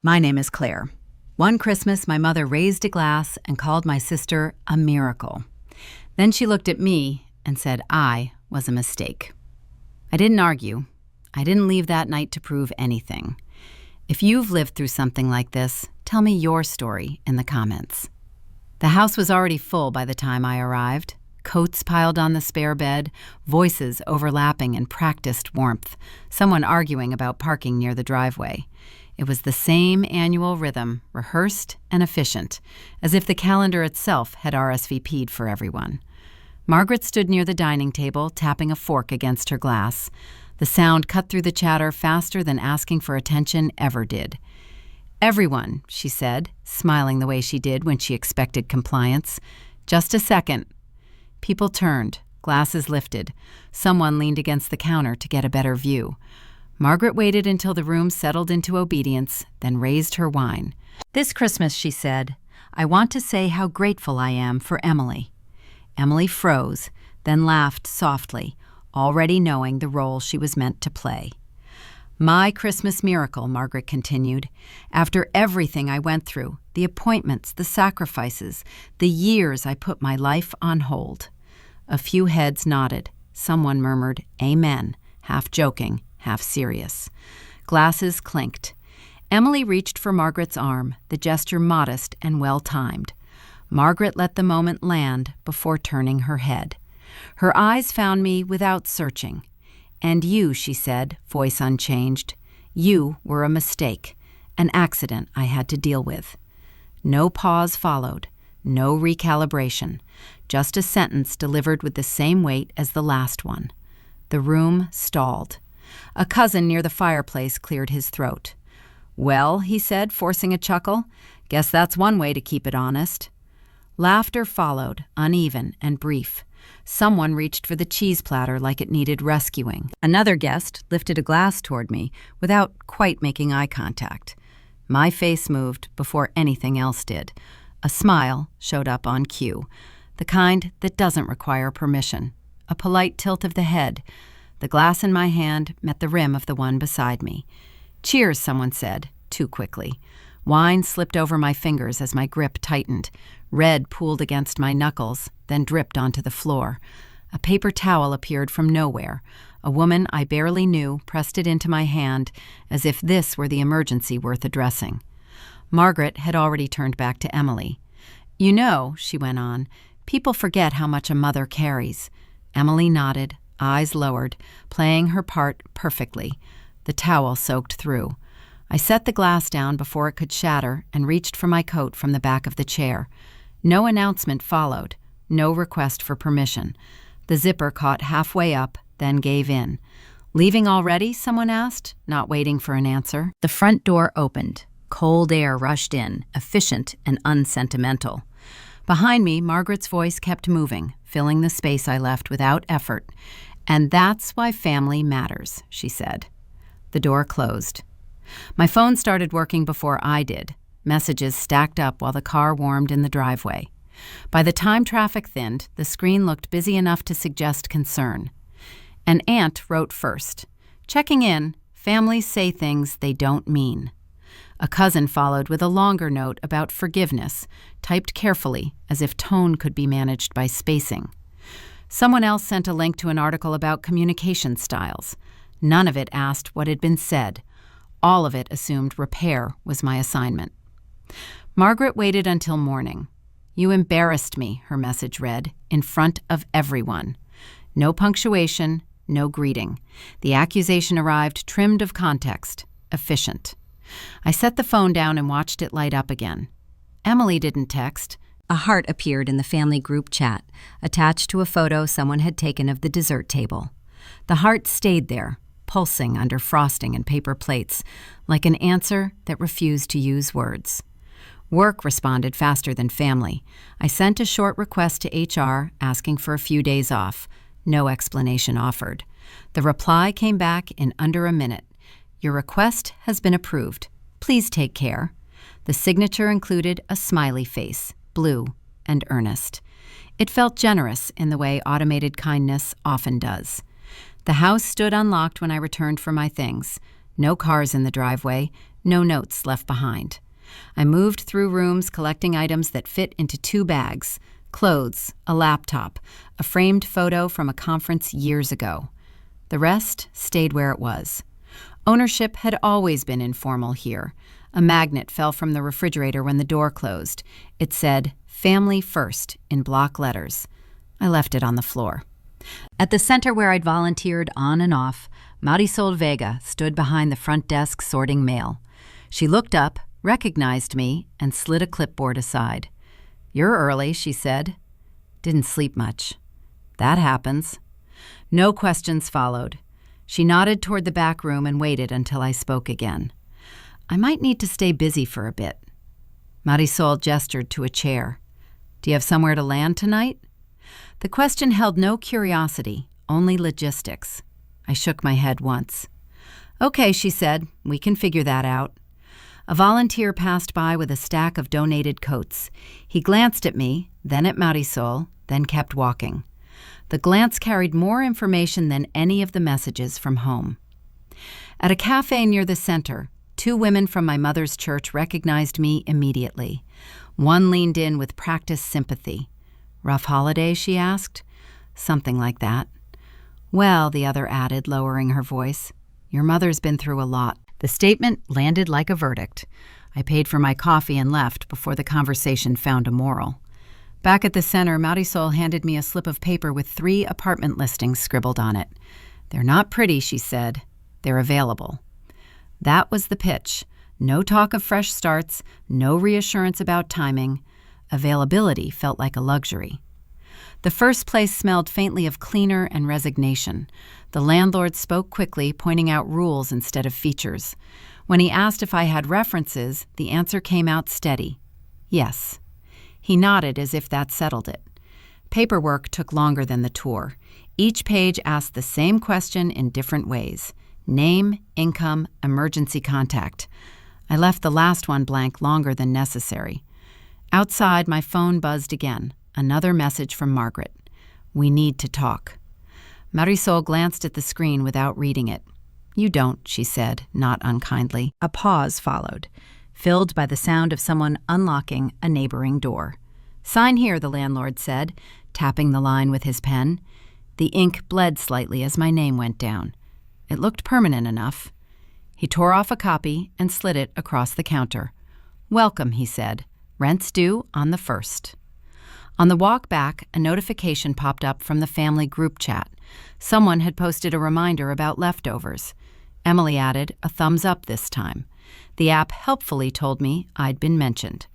My name is Claire. One Christmas, my mother raised a glass and called my sister a miracle. Then she looked at me and said I was a mistake. I didn't argue. I didn't leave that night to prove anything. If you've lived through something like this, tell me your story in the comments. The house was already full by the time I arrived. Coats piled on the spare bed, voices overlapping in practiced warmth, someone arguing about parking near the driveway. It was the same annual rhythm, rehearsed and efficient, as if the calendar itself had RSVP'd for everyone. Margaret stood near the dining table, tapping a fork against her glass. The sound cut through the chatter faster than asking for attention ever did. "Everyone," she said, smiling the way she did when she expected compliance. "Just a second." People turned, glasses lifted. Someone leaned against the counter to get a better view. Margaret waited until the room settled into obedience, then raised her wine. "This Christmas," she said, "I want to say how grateful I am for Emily." Emily froze, then laughed softly, already knowing the role she was meant to play. "My Christmas miracle," Margaret continued. "After everything I went through, the appointments, the sacrifices, the years I put my life on hold." A few heads nodded. Someone murmured, "Amen," half joking, half serious. Glasses clinked. Emily reached for Margaret's arm, the gesture modest and well-timed. Margaret let the moment land before turning her head. Her eyes found me without searching. "And you," she said, voice unchanged, "you were a mistake, an accident I had to deal with." No pause followed, no recalibration, just a sentence delivered with the same weight as the last one. The room stalled. A cousin near the fireplace cleared his throat. "Well," he said, forcing a chuckle, "guess that's one way to keep it honest." Laughter followed, uneven and brief. Someone reached for the cheese platter like it needed rescuing. Another guest lifted a glass toward me without quite making eye contact. My face moved before anything else did. A smile showed up on cue, the kind that doesn't require permission. A polite tilt of the head. The glass in my hand met the rim of the one beside me. "Cheers," someone said, too quickly. Wine slipped over my fingers as my grip tightened. Red pooled against my knuckles, then dripped onto the floor. A paper towel appeared from nowhere. A woman I barely knew pressed it into my hand, as if this were the emergency worth addressing. Margaret had already turned back to Emily. "You know," she went on, "people forget how much a mother carries." Emily nodded, eyes lowered, playing her part perfectly. The towel soaked through. I set the glass down before it could shatter and reached for my coat from the back of the chair. No announcement followed, no request for permission. The zipper caught halfway up, then gave in. "Leaving already?" someone asked, not waiting for an answer. The front door opened. Cold air rushed in, efficient and unsentimental. Behind me, Margaret's voice kept moving, filling the space I left without effort. "And that's why family matters," she said. The door closed. My phone started working before I did. Messages stacked up while the car warmed in the driveway. By the time traffic thinned, the screen looked busy enough to suggest concern. An aunt wrote first, "Checking in, families say things they don't mean." A cousin followed with a longer note about forgiveness, typed carefully as if tone could be managed by spacing. Someone else sent a link to an article about communication styles. None of it asked what had been said. All of it assumed repair was my assignment. Margaret waited until morning. "You embarrassed me," her message read, "in front of everyone." No punctuation, no greeting. The accusation arrived trimmed of context, efficient. I set the phone down and watched it light up again. Emily didn't text. A heart appeared in the family group chat, attached to a photo someone had taken of the dessert table. The heart stayed there, pulsing under frosting and paper plates, like an answer that refused to use words. Work responded faster than family. I sent a short request to HR asking for a few days off. No explanation offered. The reply came back in under a minute. "Your request has been approved. Please take care." The signature included a smiley face, blue and earnest. It felt generous in the way automated kindness often does. The house stood unlocked when I returned for my things. No cars in the driveway, no notes left behind. I moved through rooms collecting items that fit into 2 bags: clothes, a laptop, a framed photo from a conference years ago. The rest stayed where it was. Ownership had always been informal here. A magnet fell from the refrigerator when the door closed. It said, "Family First," in block letters. I left it on the floor. At the center where I'd volunteered on and off, Marisol Vega stood behind the front desk sorting mail. She looked up, recognized me, and slid a clipboard aside. "You're early," she said. "Didn't sleep much." "That happens." No questions followed. She nodded toward the back room and waited until I spoke again. "I might need to stay busy for a bit." Marisol gestured to a chair. "Do you have somewhere to land tonight?" The question held no curiosity, only logistics. I shook my head once. "Okay," she said, "we can figure that out." A volunteer passed by with a stack of donated coats. He glanced at me, then at Marisol, then kept walking. The glance carried more information than any of the messages from home. At a cafe near the center, 2 women from my mother's church recognized me immediately. One leaned in with practiced sympathy. "Rough holiday?" she asked. "Something like that." "Well," the other added, lowering her voice, "your mother's been through a lot." The statement landed like a verdict. I paid for my coffee and left before the conversation found a moral. Back at the center, Marisol handed me a slip of paper with 3 apartment listings scribbled on it. "They're not pretty," she said. "They're available." That was the pitch. No talk of fresh starts, no reassurance about timing. Availability felt like a luxury. The first place smelled faintly of cleaner and resignation. The landlord spoke quickly, pointing out rules instead of features. When he asked if I had references, the answer came out steady. Yes. He nodded as if that settled it. Paperwork took longer than the tour. Each page asked the same question in different ways: name, income, emergency contact. I left the last one blank longer than necessary. Outside, my phone buzzed again. Another message from Margaret. "We need to talk." Marisol glanced at the screen without reading it. "You don't," she said, not unkindly. A pause followed, filled by the sound of someone unlocking a neighboring door. "Sign here," the landlord said, tapping the line with his pen. The ink bled slightly as my name went down. It looked permanent enough. He tore off a copy and slid it across the counter. "Welcome," he said. "Rent's due on the 1st." On the walk back, a notification popped up from the family group chat. Someone had posted a reminder about leftovers. Emily added a thumbs up this time. The app helpfully told me I'd been mentioned.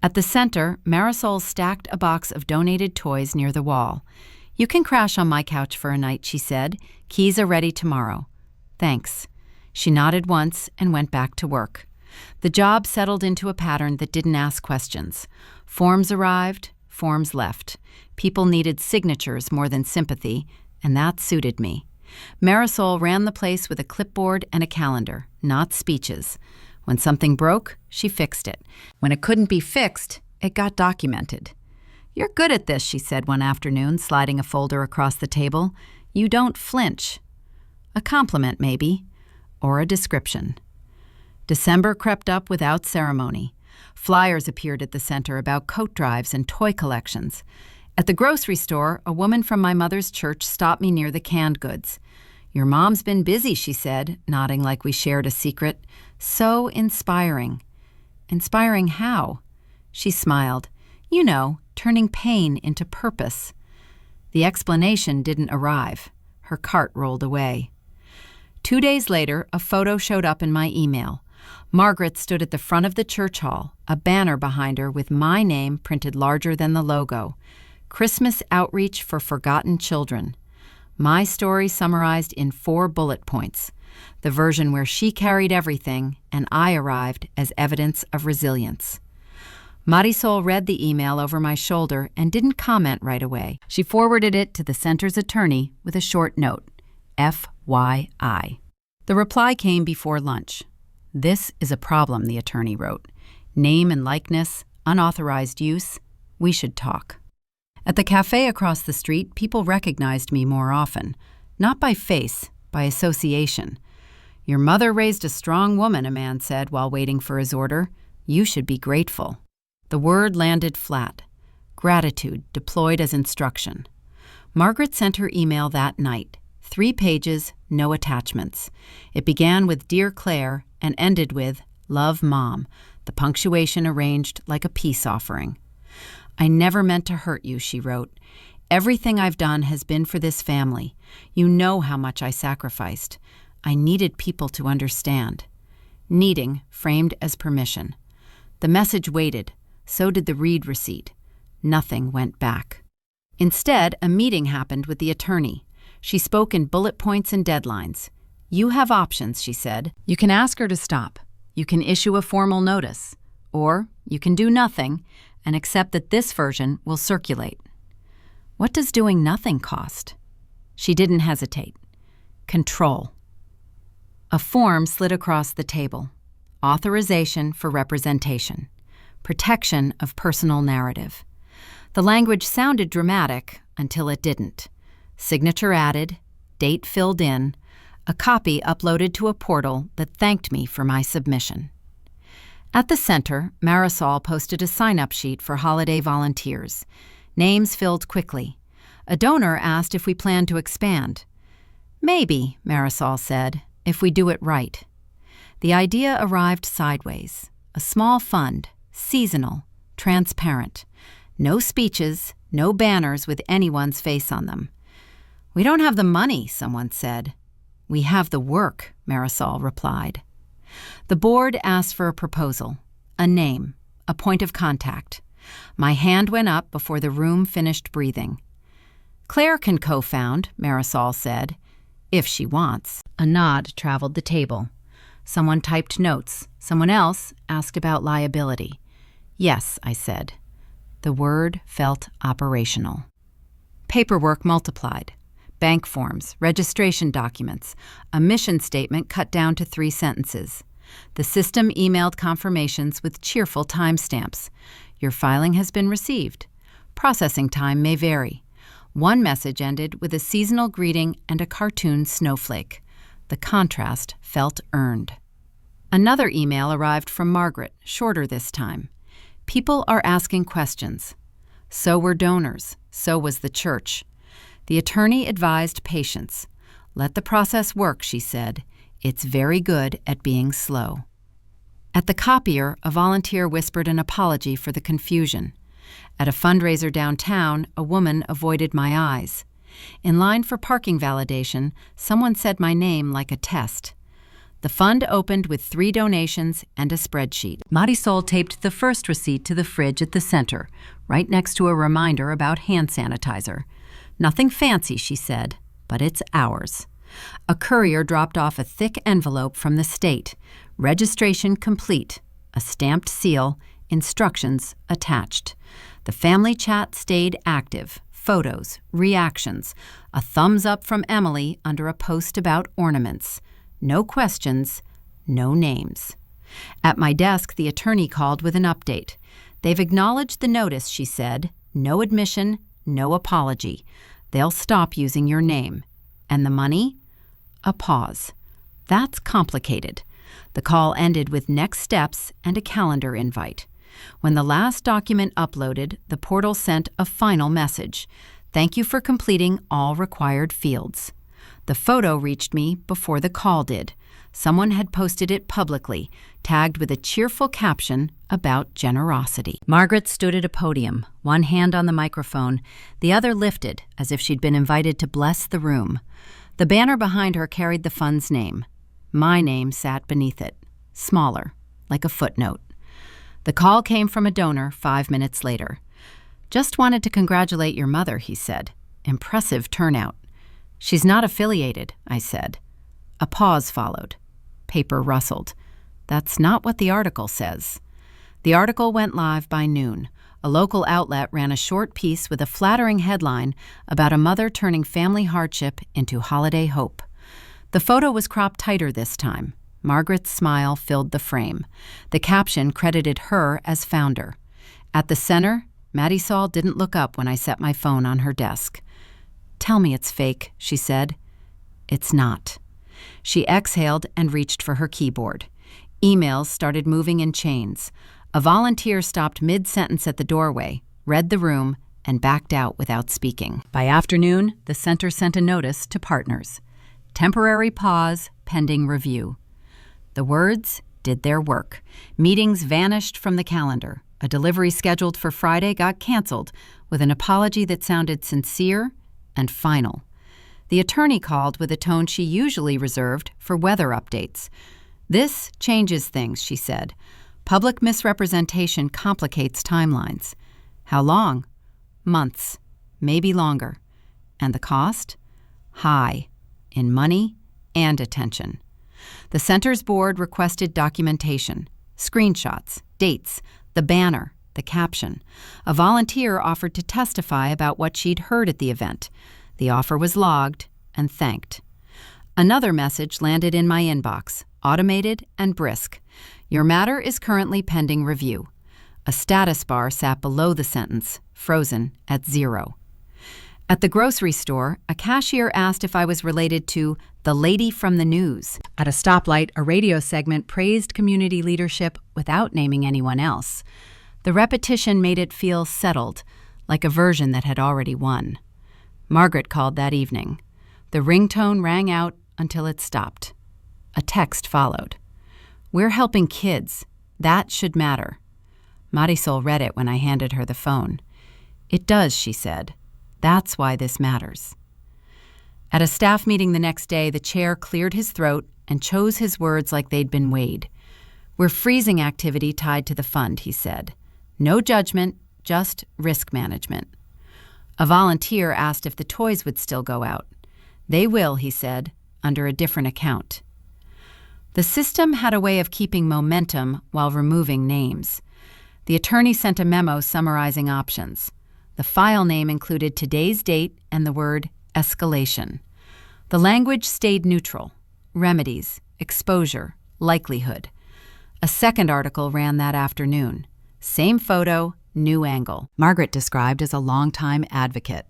At the center, Marisol stacked a box of donated toys near the wall. "You can crash on my couch for a night," she said. "Keys are ready tomorrow." "Thanks." She nodded once and went back to work. The job settled into a pattern that didn't ask questions. Forms arrived, forms left. People needed signatures more than sympathy, and that suited me. Marisol ran the place with a clipboard and a calendar, not speeches. When something broke, she fixed it. When it couldn't be fixed, it got documented. "You're good at this," she said one afternoon, sliding a folder across the table. "You don't flinch." A compliment, maybe, or a description. December crept up without ceremony. Flyers appeared at the center about coat drives and toy collections. At the grocery store, a woman from my mother's church stopped me near the canned goods. "Your mom's been busy," she said, nodding like we shared a secret. "So inspiring." "Inspiring how?" She smiled. "You know, turning pain into purpose." The explanation didn't arrive. Her cart rolled away. 2 days later, a photo showed up in my email. Margaret stood at the front of the church hall, a banner behind her with my name printed larger than the logo. Christmas Outreach for Forgotten Children. My story summarized in 4 bullet points. The version where she carried everything and I arrived as evidence of resilience. Marisol read the email over my shoulder and didn't comment right away. She forwarded it to the center's attorney with a short note, FYI. The reply came before lunch. "This is a problem," the attorney wrote. "Name and likeness, unauthorized use. We should talk." At the cafe across the street, people recognized me more often. Not by face, by association. "Your mother raised a strong woman," a man said while waiting for his order. "You should be grateful." The word landed flat. Gratitude deployed as instruction. Margaret sent her email that night. 3 pages, no attachments. It began with "Dear Claire" and ended with "Love, Mom," the punctuation arranged like a peace offering. "I never meant to hurt you," she wrote. "Everything I've done has been for this family. You know how much I sacrificed. I needed people to understand." Needing framed as permission. The message waited. So did the read receipt. Nothing went back. Instead, a meeting happened with the attorney. She spoke in bullet points and deadlines. "You have options," she said. "You can ask her to stop. You can issue a formal notice. Or you can do nothing and accept that this version will circulate." What does doing nothing cost? She didn't hesitate. Control. A form slid across the table. Authorization for representation. Protection of personal narrative. The language sounded dramatic until it didn't. Signature added, date filled in, a copy uploaded to a portal that thanked me for my submission. At the center, Marisol posted a sign-up sheet for holiday volunteers. Names filled quickly. A donor asked if we planned to expand. "Maybe," Marisol said, "if we do it right." The idea arrived sideways. A small fund, seasonal, transparent. No speeches, no banners with anyone's face on them. "We don't have the money," someone said. "We have the work," Marisol replied. The board asked for a proposal, a name, a point of contact. My hand went up before the room finished breathing. "Claire can co-found," Marisol said, "if she wants." A nod traveled the table. Someone typed notes. Someone else asked about liability. "Yes," I said. The word felt operational. Paperwork multiplied. Bank forms, registration documents, a mission statement cut down to 3 sentences. The system emailed confirmations with cheerful timestamps. "Your filing has been received. Processing time may vary." One message ended with a seasonal greeting and a cartoon snowflake. The contrast felt earned. Another email arrived from Margaret, shorter this time. "People are asking questions." So were donors. So was the church. The attorney advised patience. "Let the process work," she said. "It's very good at being slow." At the copier, a volunteer whispered an apology for the confusion. At a fundraiser downtown, a woman avoided my eyes. In line for parking validation, someone said my name like a test. The fund opened with 3 donations and a spreadsheet. Marisol taped the first receipt to the fridge at the center, right next to a reminder about hand sanitizer. "Nothing fancy," she said, "but it's ours." A courier dropped off a thick envelope from the state. Registration complete. A stamped seal. Instructions attached. The family chat stayed active. Photos, reactions, a thumbs up from Emily under a post about ornaments. No questions, no names. At my desk, the attorney called with an update. "They've acknowledged the notice," she said. "No admission, no apology. They'll stop using your name. And the money?" A pause. That's complicated. The call ended with next steps and a calendar invite. When the last document uploaded, the portal sent a final message. "Thank you for completing all required fields." The photo reached me before the call did. Someone had posted it publicly, tagged with a cheerful caption about generosity. Margaret stood at a podium, one hand on the microphone, the other lifted as if she'd been invited to bless the room. The banner behind her carried the fund's name. My name sat beneath it, smaller, like a footnote. The call came from a donor 5 minutes later. "Just wanted to congratulate your mother," he said. "Impressive turnout." "She's not affiliated," I said. A pause followed. Paper rustled. "That's not what the article says." The article went live by noon. A local outlet ran a short piece with a flattering headline about a mother turning family hardship into holiday hope. The photo was cropped tighter this time. Margaret's smile filled the frame. The caption credited her as founder. At the center, Marisol didn't look up when I set my phone on her desk. "Tell me it's fake," she said. "It's not." She exhaled and reached for her keyboard. Emails started moving in chains. A volunteer stopped mid-sentence at the doorway, read the room, and backed out without speaking. By afternoon, the center sent a notice to partners. Temporary pause, pending review. The words did their work. Meetings vanished from the calendar. A delivery scheduled for Friday got canceled with an apology that sounded sincere and final. The attorney called with a tone she usually reserved for weather updates. "This changes things," she said. "Public misrepresentation complicates timelines." "How long?" "Months, maybe longer." "And the cost?" "High, in money and attention." The center's board requested documentation, screenshots, dates, the banner, the caption. A volunteer offered to testify about what she'd heard at the event. The offer was logged and thanked. Another message landed in my inbox, automated and brisk. "Your matter is currently pending review." A status bar sat below the sentence, frozen at 0. At the grocery store, a cashier asked if I was related to the lady from the news. At a stoplight, a radio segment praised community leadership without naming anyone else. The repetition made it feel settled, like a version that had already won. Margaret called that evening. The ringtone rang out until it stopped. A text followed. "We're helping kids. That should matter." Marisol read it when I handed her the phone. "It does," she said. "That's why this matters." At a staff meeting the next day, the chair cleared his throat and chose his words like they'd been weighed. "We're freezing activity tied to the fund," he said. "No judgment, just risk management." A volunteer asked if the toys would still go out. "They will," he said, "under a different account." The system had a way of keeping momentum while removing names. The attorney sent a memo summarizing options. The file name included today's date and the word escalation. The language stayed neutral: remedies, exposure, likelihood. A second article ran that afternoon. Same photo, new angle. Margaret described as a longtime advocate.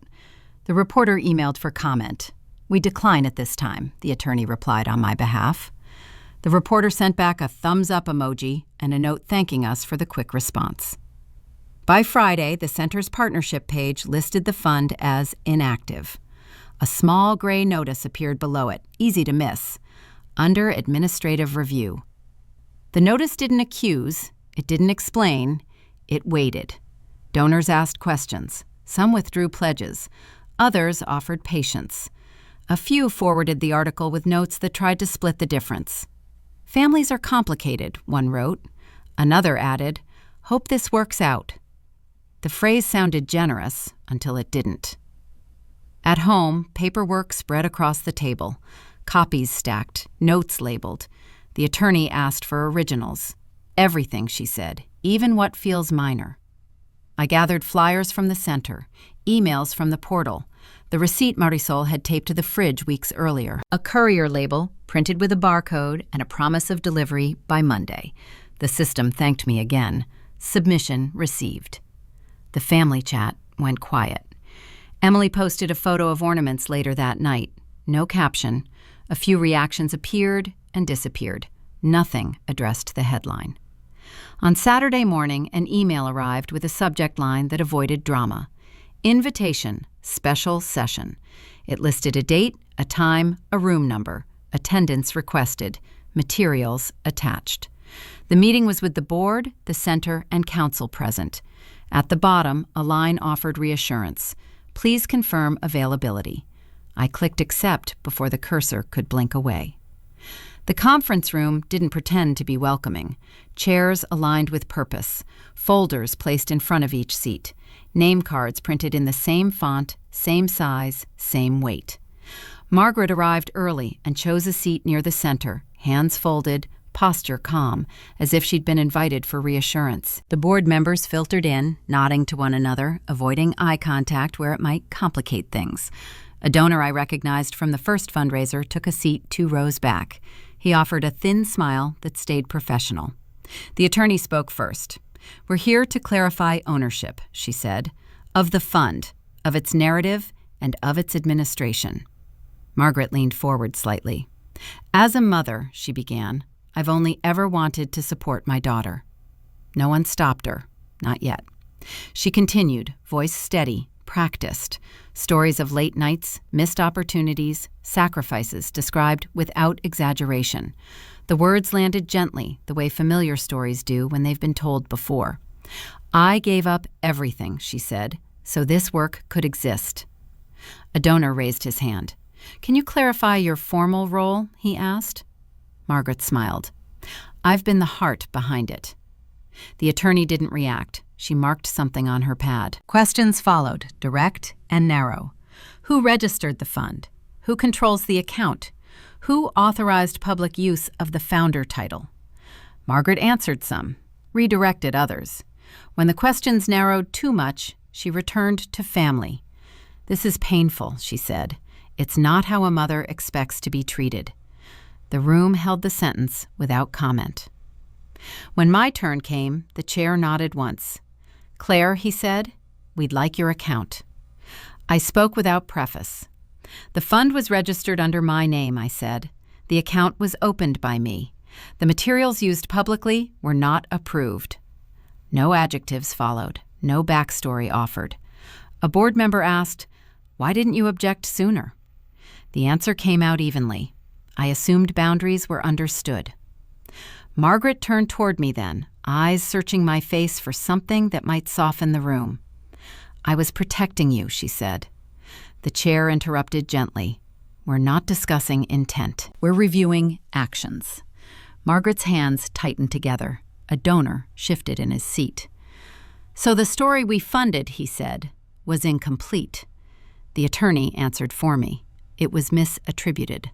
The reporter emailed for comment. "We decline at this time," the attorney replied on my behalf. The reporter sent back a thumbs-up emoji and a note thanking us for the quick response. By Friday, the center's partnership page listed the fund as inactive. A small gray notice appeared below it, easy to miss, under administrative review. The notice didn't accuse, it didn't explain, it waited. Donors asked questions. Some withdrew pledges. Others offered patience. A few forwarded the article with notes that tried to split the difference. "Families are complicated," one wrote. Another added, "Hope this works out." The phrase sounded generous until it didn't. At home, paperwork spread across the table, copies stacked, notes labeled. The attorney asked for originals. "Everything," she said, "even what feels minor." I gathered flyers from the center, emails from the portal, the receipt Marisol had taped to the fridge weeks earlier, a courier label printed with a barcode and a promise of delivery by Monday. The system thanked me again. Submission received. The family chat went quiet. Emily posted a photo of ornaments later that night. No caption. A few reactions appeared and disappeared. Nothing addressed the headline. On Saturday morning, an email arrived with a subject line that avoided drama. Invitation, special session. It listed a date, a time, a room number, attendance requested, materials attached. The meeting was with the board, the center, and council present. At the bottom, a line offered reassurance. "Please confirm availability." I clicked accept before the cursor could blink away. The conference room didn't pretend to be welcoming. Chairs aligned with purpose, folders placed in front of each seat, name cards printed in the same font, same size, same weight. Margaret arrived early and chose a seat near the center, hands folded, posture calm, as if she'd been invited for reassurance. The board members filtered in, nodding to one another, avoiding eye contact where it might complicate things. A donor I recognized from the first fundraiser took a seat 2 rows back. He offered a thin smile that stayed professional. The attorney spoke first. "We're here to clarify ownership," she said, "of the fund, of its narrative, and of its administration." Margaret leaned forward slightly. As a mother, she began, I've only ever wanted to support my daughter. No one stopped her, not yet. She continued, voice steady, practiced, stories of late nights, missed opportunities, sacrifices described without exaggeration. The words landed gently, the way familiar stories do when they've been told before. I gave up everything, she said, so this work could exist. A donor raised his hand. Can you clarify your formal role? He asked. Margaret smiled. I've been the heart behind it. The attorney didn't react. She marked something on her pad. Questions followed, direct and narrow. Who registered the fund? Who controls the account? Who authorized public use of the founder title? Margaret answered some, redirected others. When the questions narrowed too much, she returned to family. This is painful, she said. It's not how a mother expects to be treated. The room held the sentence without comment. When my turn came, the chair nodded once. Claire, he said, we'd like your account. I spoke without preface. The fund was registered under my name, I said. The account was opened by me. The materials used publicly were not approved. No adjectives followed, no backstory offered. A board member asked, why didn't you object sooner? The answer came out evenly. I assumed boundaries were understood. Margaret turned toward me then, eyes searching my face for something that might soften the room. I was protecting you, she said. The chair interrupted gently. We're not discussing intent. We're reviewing actions. Margaret's hands tightened together. A donor shifted in his seat. So the story we funded, he said, was incomplete. The attorney answered for me. It was misattributed.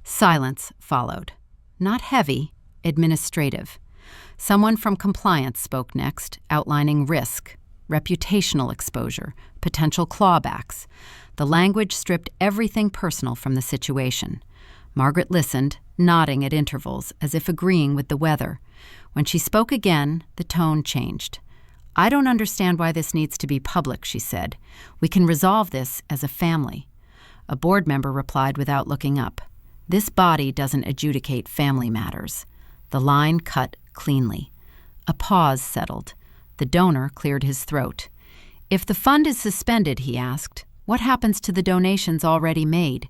Silence followed. Not heavy, administrative. Someone from compliance spoke next, outlining risk, reputational exposure, potential clawbacks. The language stripped everything personal from the situation. Margaret listened, nodding at intervals, as if agreeing with the weather. When she spoke again, the tone changed. I don't understand why this needs to be public, she said. We can resolve this as a family. A board member replied without looking up. This body doesn't adjudicate family matters. The line cut cleanly. A pause settled. The donor cleared his throat. If the fund is suspended, he asked, what happens to the donations already made?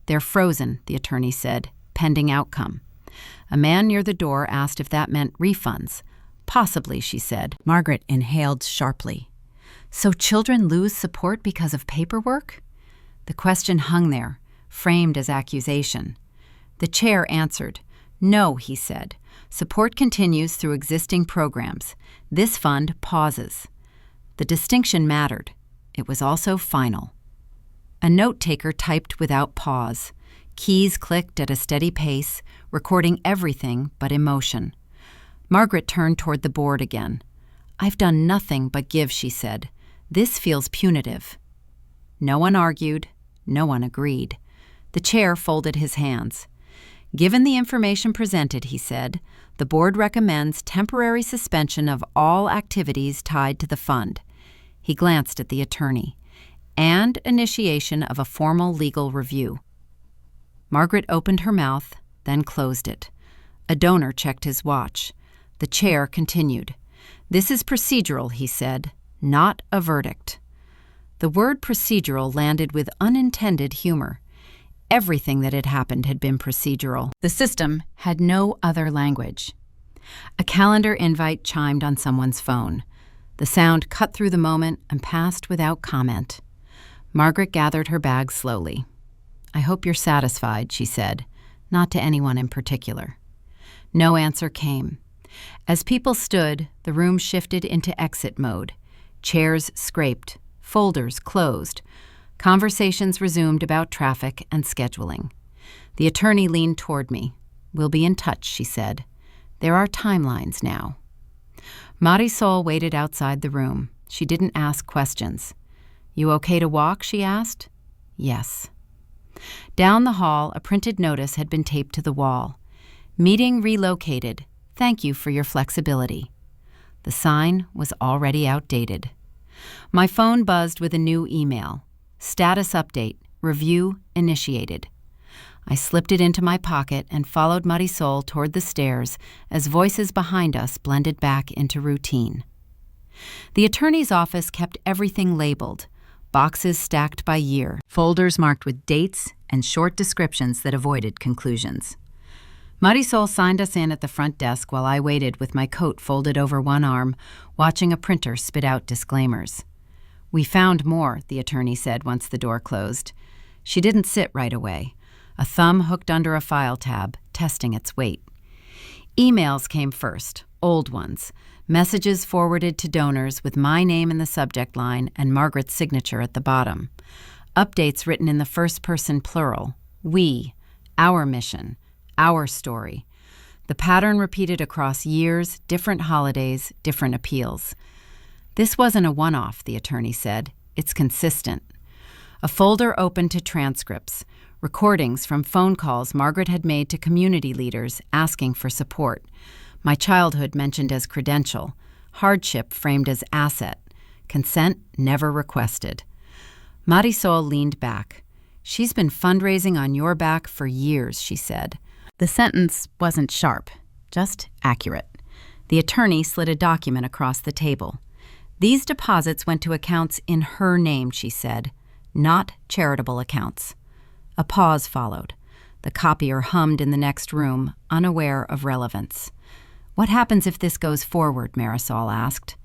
They're frozen, the attorney said, pending outcome. A man near the door asked if that meant refunds. Possibly, she said. Margaret inhaled sharply. So children lose support because of paperwork? The question hung there, framed as accusation. The chair answered. No, he said. Support continues through existing programs. This fund pauses. The distinction mattered. It was also final. A note-taker typed without pause. Keys clicked at a steady pace, recording everything but emotion. Margaret turned toward the board again. I've done nothing but give, she said. This feels punitive. No one argued. No one agreed. The chair folded his hands. Given the information presented, he said, the board recommends temporary suspension of all activities tied to the fund. He glanced at the attorney. And initiation of a formal legal review. Margaret opened her mouth, then closed it. A donor checked his watch. The chair continued. This is procedural, he said, not a verdict. The word procedural landed with unintended humor. Everything that had happened had been procedural. The system had no other language. A calendar invite chimed on someone's phone. The sound cut through the moment and passed without comment. Margaret gathered her bag slowly. I hope you're satisfied, she said, not to anyone in particular. No answer came. As people stood, the room shifted into exit mode. Chairs scraped, folders closed. Conversations resumed about traffic and scheduling. The attorney leaned toward me. We'll be in touch, she said. There are timelines now. Marisol waited outside the room. She didn't ask questions. You okay to walk, she asked. Yes. Down the hall, a printed notice had been taped to the wall. Meeting relocated. Thank you for your flexibility. The sign was already outdated. My phone buzzed with a new email. Status update. Review initiated. I slipped it into my pocket and followed Marisol toward the stairs as voices behind us blended back into routine. The attorney's office kept everything labeled, boxes stacked by year, folders marked with dates, and short descriptions that avoided conclusions. Marisol signed us in at the front desk while I waited with my coat folded over one arm, watching a printer spit out disclaimers. "We found more," the attorney said once the door closed. She didn't sit right away, a thumb hooked under a file tab, testing its weight. Emails came first, old ones, messages forwarded to donors with my name in the subject line and Margaret's signature at the bottom. Updates written in the first-person plural, we, our mission, our story. The pattern repeated across years, different holidays, different appeals. "This wasn't a one-off," the attorney said. "It's consistent." A folder opened to transcripts, recordings from phone calls Margaret had made to community leaders asking for support. My childhood mentioned as credential, hardship framed as asset, consent never requested. Marisol leaned back. "She's been fundraising on your back for years," she said. The sentence wasn't sharp, just accurate. The attorney slid a document across the table. "These deposits went to accounts in her name," she said, "not charitable accounts." A pause followed. The copier hummed in the next room, unaware of relevance. "What happens if this goes forward?" Marisol asked.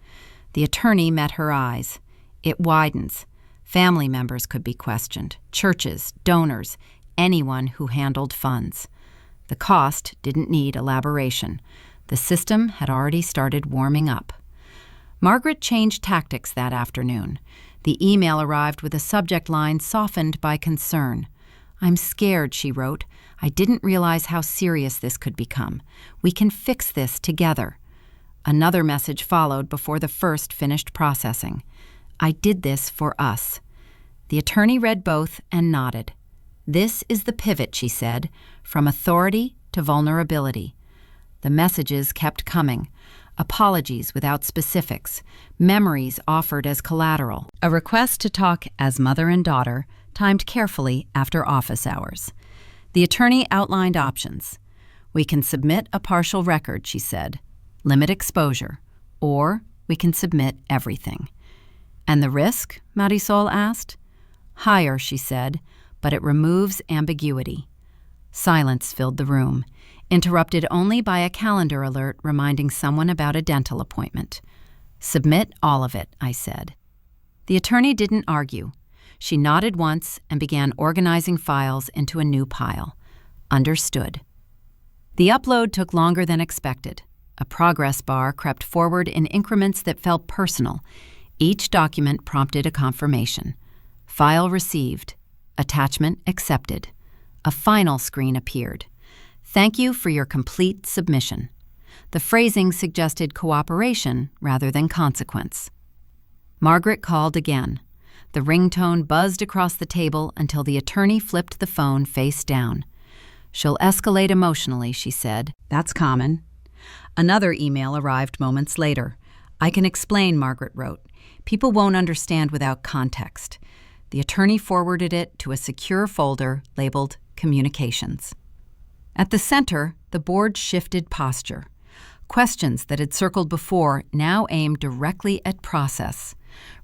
The attorney met her eyes. "It widens. Family members could be questioned, churches, donors, anyone who handled funds." The cost didn't need elaboration. The system had already started warming up. Margaret changed tactics that afternoon. The email arrived with a subject line softened by concern. "I'm scared," she wrote. "I didn't realize how serious this could become. We can fix this together." Another message followed before the first finished processing. "I did this for us." The attorney read both and nodded. "This is the pivot," she said, "from authority to vulnerability." The messages kept coming. Apologies without specifics, memories offered as collateral, a request to talk as mother and daughter, timed carefully after office hours. The attorney outlined options. "We can submit a partial record," she said, "limit exposure, or we can submit everything." "And the risk?" Marisol asked. "Higher," she said, "but it removes ambiguity." Silence filled the room, interrupted only by a calendar alert reminding someone about a dental appointment. "Submit all of it," I said. The attorney didn't argue. She nodded once and began organizing files into a new pile. Understood. The upload took longer than expected. A progress bar crept forward in increments that felt personal. Each document prompted a confirmation. File received. Attachment accepted. A final screen appeared. "Thank you for your complete submission." The phrasing suggested cooperation rather than consequence. Margaret called again. The ringtone buzzed across the table until the attorney flipped the phone face down. "She'll escalate emotionally," she said. "That's common." Another email arrived moments later. "I can explain," Margaret wrote. "People won't understand without context." The attorney forwarded it to a secure folder labeled Communications. At the center, the board shifted posture. Questions that had circled before now aimed directly at process.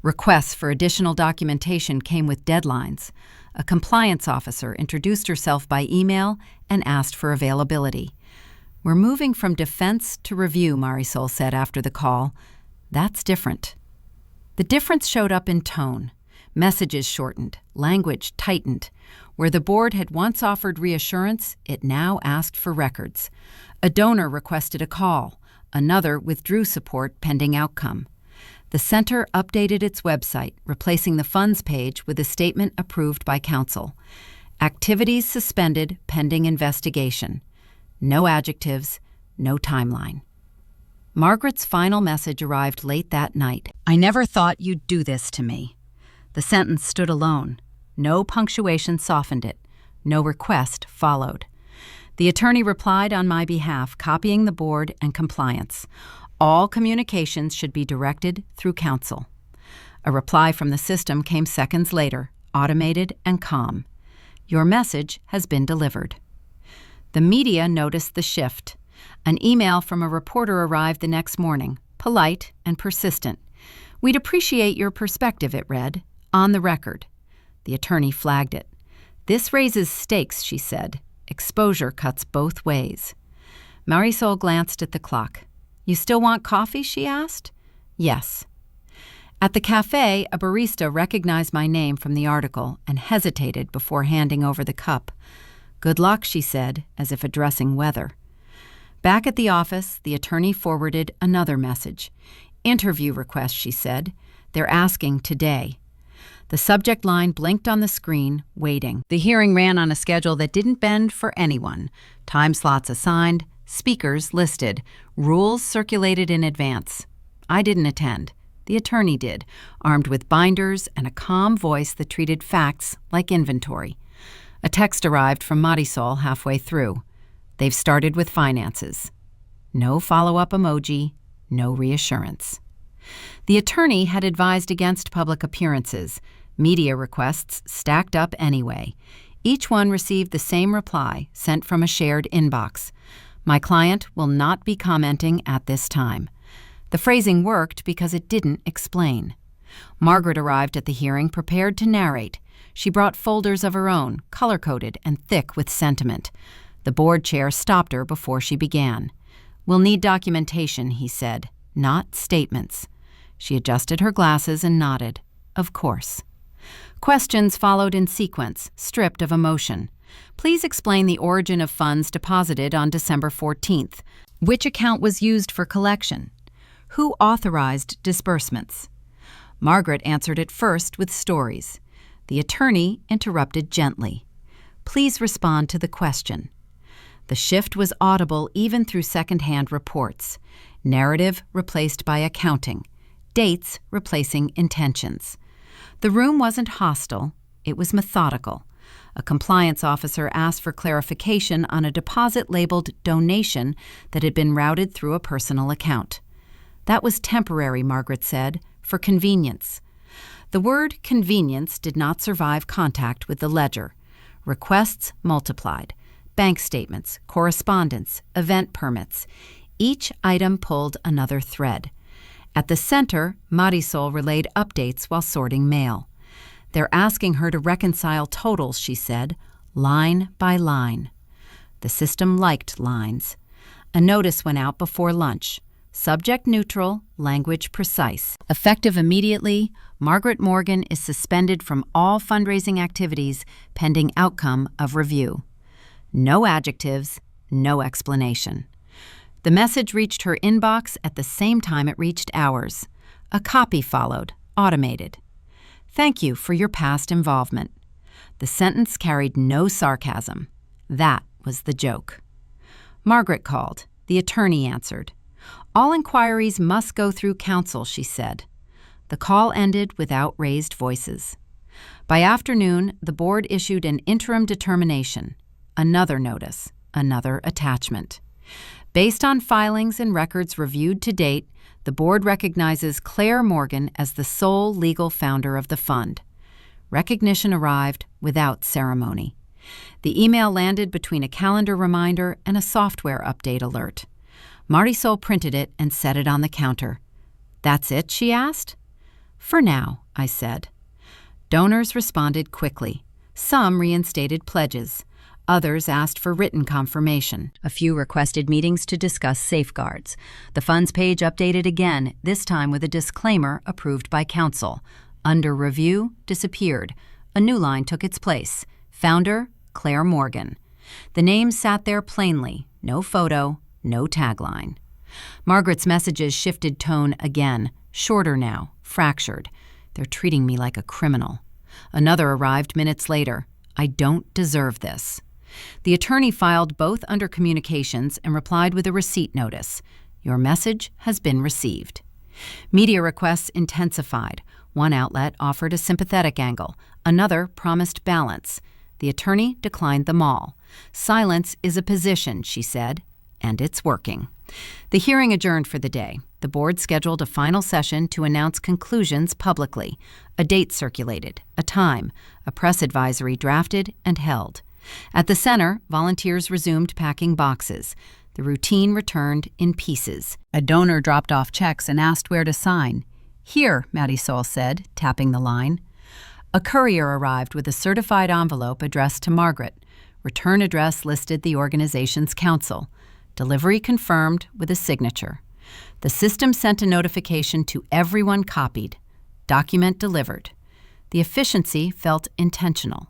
Requests for additional documentation came with deadlines. A compliance officer introduced herself by email and asked for availability. "We're moving from defense to review," Marisol said after the call. "That's different." The difference showed up in tone. Messages shortened, language tightened. Where the board had once offered reassurance, it now asked for records. A donor requested a call. Another withdrew support pending outcome. The center updated its website, replacing the funds page with a statement approved by council. "Activities suspended pending investigation." No adjectives, no timeline. Margaret's final message arrived late that night. "I never thought you'd do this to me." The sentence stood alone. No punctuation softened it. No request followed. The attorney replied on my behalf, copying the board and compliance. All communications should be directed through counsel. A reply from the system came seconds later, automated and calm. Your message has been delivered. The media noticed the shift. An email from a reporter arrived the next morning, polite and persistent. "We'd appreciate your perspective," it read. "On the record." The attorney flagged it. "This raises stakes," she said. "Exposure cuts both ways." Marisol glanced at the clock. "You still want coffee?" she asked. "Yes." At the cafe, a barista recognized my name from the article and hesitated before handing over the cup. "Good luck," she said, as if addressing weather. Back at the office, the attorney forwarded another message. "Interview request," she said. "They're asking today." The subject line blinked on the screen, waiting. The hearing ran on a schedule that didn't bend for anyone. Time slots assigned, speakers listed, rules circulated in advance. I didn't attend. The attorney did, armed with binders and a calm voice that treated facts like inventory. A text arrived from Marisol halfway through. "They've started with finances." No follow-up emoji, no reassurance. The attorney had advised against public appearances. Media requests stacked up anyway. Each one received the same reply, sent from a shared inbox. "My client will not be commenting at this time." The phrasing worked because it didn't explain. Margaret arrived at the hearing prepared to narrate. She brought folders of her own, color-coded and thick with sentiment. The board chair stopped her before she began. "We'll need documentation," he said, "not statements." She adjusted her glasses and nodded. "Of course." Questions followed in sequence, stripped of emotion. "Please explain the origin of funds deposited on December 14th. Which account was used for collection? Who authorized disbursements?" Margaret answered it first with stories. The attorney interrupted gently. "Please respond to the question." The shift was audible even through second-hand reports. Narrative replaced by accounting. Dates replacing intentions. The room wasn't hostile, it was methodical. A compliance officer asked for clarification on a deposit labeled donation that had been routed through a personal account. "That was temporary," Margaret said, "for convenience." The word convenience did not survive contact with the ledger. Requests multiplied. Bank statements, correspondence, event permits. Each item pulled another thread. At the center, Marisol relayed updates while sorting mail. "They're asking her to reconcile totals," she said, line by line. The system liked lines. A notice went out before lunch. Subject neutral, language precise. Effective immediately, Margaret Morgan is suspended from all fundraising activities pending outcome of review. No adjectives, no explanation. The message reached her inbox at the same time it reached ours. A copy followed, automated. "Thank you for your past involvement." The sentence carried no sarcasm. That was the joke. Margaret called. The attorney answered. "All inquiries must go through counsel," she said. The call ended without raised voices. By afternoon, the board issued an interim determination. Another notice, another attachment. Based on filings and records reviewed to date, the board recognizes Claire Morgan as the sole legal founder of the fund. Recognition arrived without ceremony. The email landed between a calendar reminder and a software update alert. Marisol printed it and set it on the counter. "That's it?" she asked. "For now," I said. Donors responded quickly. Some reinstated pledges. Others asked for written confirmation. A few requested meetings to discuss safeguards. The funds page updated again, this time with a disclaimer approved by counsel. Under review disappeared. A new line took its place. Founder, Claire Morgan. The name sat there plainly. No photo, no tagline. Margaret's messages shifted tone again. Shorter now, fractured. "They're treating me like a criminal." Another arrived minutes later. "I don't deserve this." The attorney filed both under communications and replied with a receipt notice. "Your message has been received." Media requests intensified. One outlet offered a sympathetic angle. Another promised balance. The attorney declined them all. "Silence is a position," she said, "and it's working." The hearing adjourned for the day. The board scheduled a final session to announce conclusions publicly. A date circulated, a time, a press advisory drafted and held. At the center, volunteers resumed packing boxes. The routine returned in pieces. A donor dropped off checks and asked where to sign. "Here," Marisol said, tapping the line. A courier arrived with a certified envelope addressed to Margaret. Return address listed the organization's council. Delivery confirmed with a signature. The system sent a notification to everyone copied. Document delivered. The efficiency felt intentional.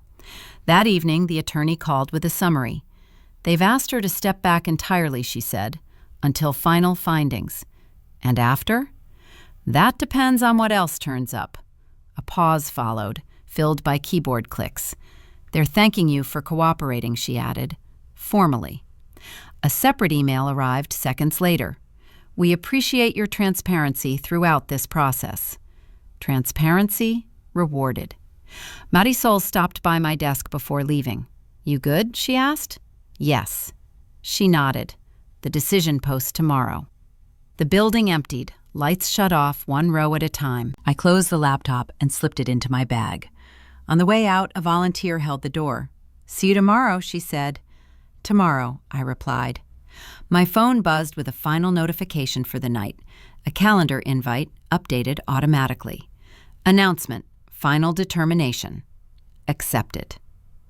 That evening, the attorney called with a summary. "They've asked her to step back entirely," she said, "until final findings. And after? That depends on what else turns up." A pause followed, filled by keyboard clicks. "They're thanking you for cooperating," she added, formally. A separate email arrived seconds later. "We appreciate your transparency throughout this process." Transparency rewarded. Marisol stopped by my desk before leaving. "You good?" she asked. "Yes." She nodded. "The decision post tomorrow." The building emptied, lights shut off one row at a time. I closed the laptop and slipped it into my bag. On the way out, a volunteer held the door. "See you tomorrow," she said. "Tomorrow," I replied. My phone buzzed with a final notification for the night. A calendar invite updated automatically. Announcement: final determination. Accepted.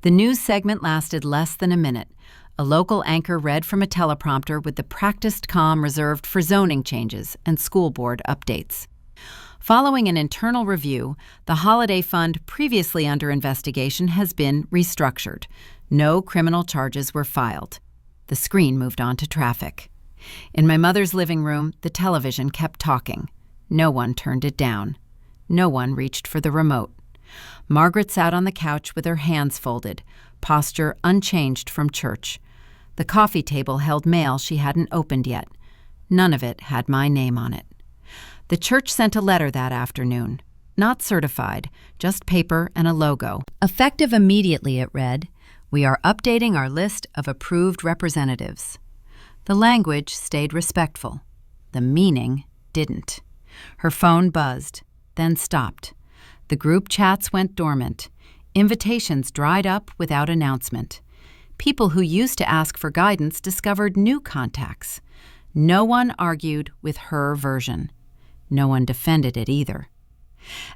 The news segment lasted less than a minute. A local anchor read from a teleprompter with the practiced calm reserved for zoning changes and school board updates. Following an internal review, the holiday fund previously under investigation has been restructured. No criminal charges were filed. The screen moved on to traffic. In my mother's living room, the television kept talking. No one turned it down. No one reached for the remote. Margaret sat on the couch with her hands folded, posture unchanged from church. The coffee table held mail she hadn't opened yet. None of it had my name on it. The church sent a letter that afternoon. Not certified, just paper and a logo. Effective immediately, it read, "We are updating our list of approved representatives." The language stayed respectful. The meaning didn't. Her phone buzzed, then stopped. The group chats went dormant. Invitations dried up without announcement. People who used to ask for guidance discovered new contacts. No one argued with her version. No one defended it either.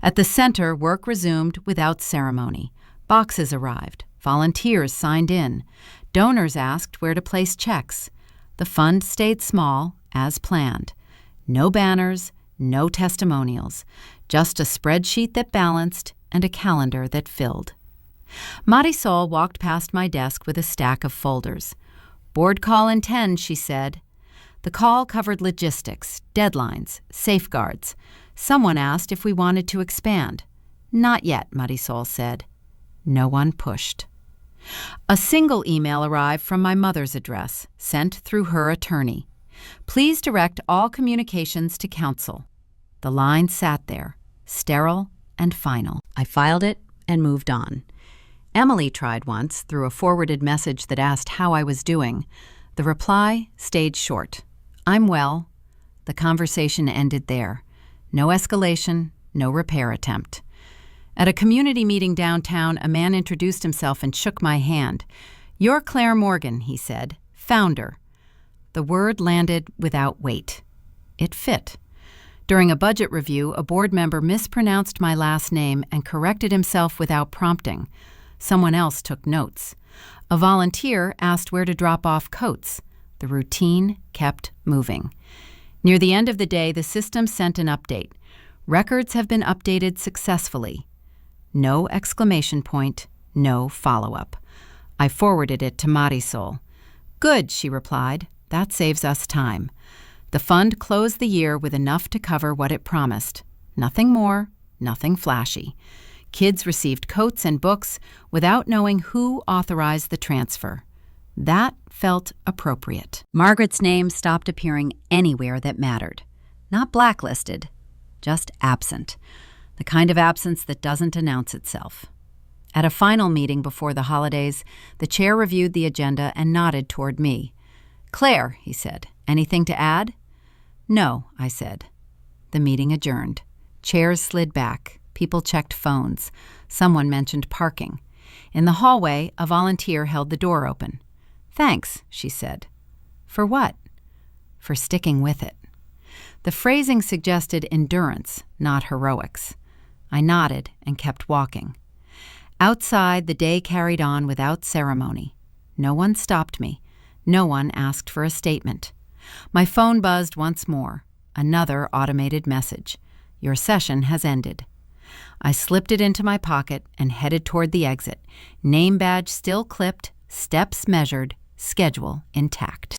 At the center, work resumed without ceremony. Boxes arrived. Volunteers signed in. Donors asked where to place checks. The fund stayed small, as planned. No banners, no testimonials. Just a spreadsheet that balanced and a calendar that filled. Marisol walked past my desk with a stack of folders. "Board call in 10, she said. The call covered logistics, deadlines, safeguards. Someone asked if we wanted to expand. "Not yet," Marisol said. No one pushed. A single email arrived from my mother's address, sent through her attorney. "Please direct all communications to council." The line sat there, sterile and final. I filed it and moved on. Emily tried once through a forwarded message that asked how I was doing. The reply stayed short. "I'm well." The conversation ended there. No escalation, no repair attempt. At a community meeting downtown, a man introduced himself and shook my hand. "You're Claire Morgan," he said, "founder." The word landed without weight. It fit. During a budget review, a board member mispronounced my last name and corrected himself without prompting. Someone else took notes. A volunteer asked where to drop off coats. The routine kept moving. Near the end of the day, the system sent an update. Records have been updated successfully. No exclamation point, no follow-up. I forwarded it to Marisol. "Good," she replied. "That saves us time." The fund closed the year with enough to cover what it promised. Nothing more, nothing flashy. Kids received coats and books without knowing who authorized the transfer. That felt appropriate. Margaret's name stopped appearing anywhere that mattered. Not blacklisted, just absent. The kind of absence that doesn't announce itself. At a final meeting before the holidays, the chair reviewed the agenda and nodded toward me. "Claire," he said, "anything to add?" "No," I said. The meeting adjourned. Chairs slid back. People checked phones. Someone mentioned parking. In the hallway, a volunteer held the door open. "Thanks," she said. "For what?" "For sticking with it." The phrasing suggested endurance, not heroics. I nodded and kept walking. Outside, the day carried on without ceremony. No one stopped me. No one asked for a statement. My phone buzzed once more. Another automated message. "Your session has ended." I slipped it into my pocket and headed toward the exit. Name badge still clipped, steps measured, schedule intact.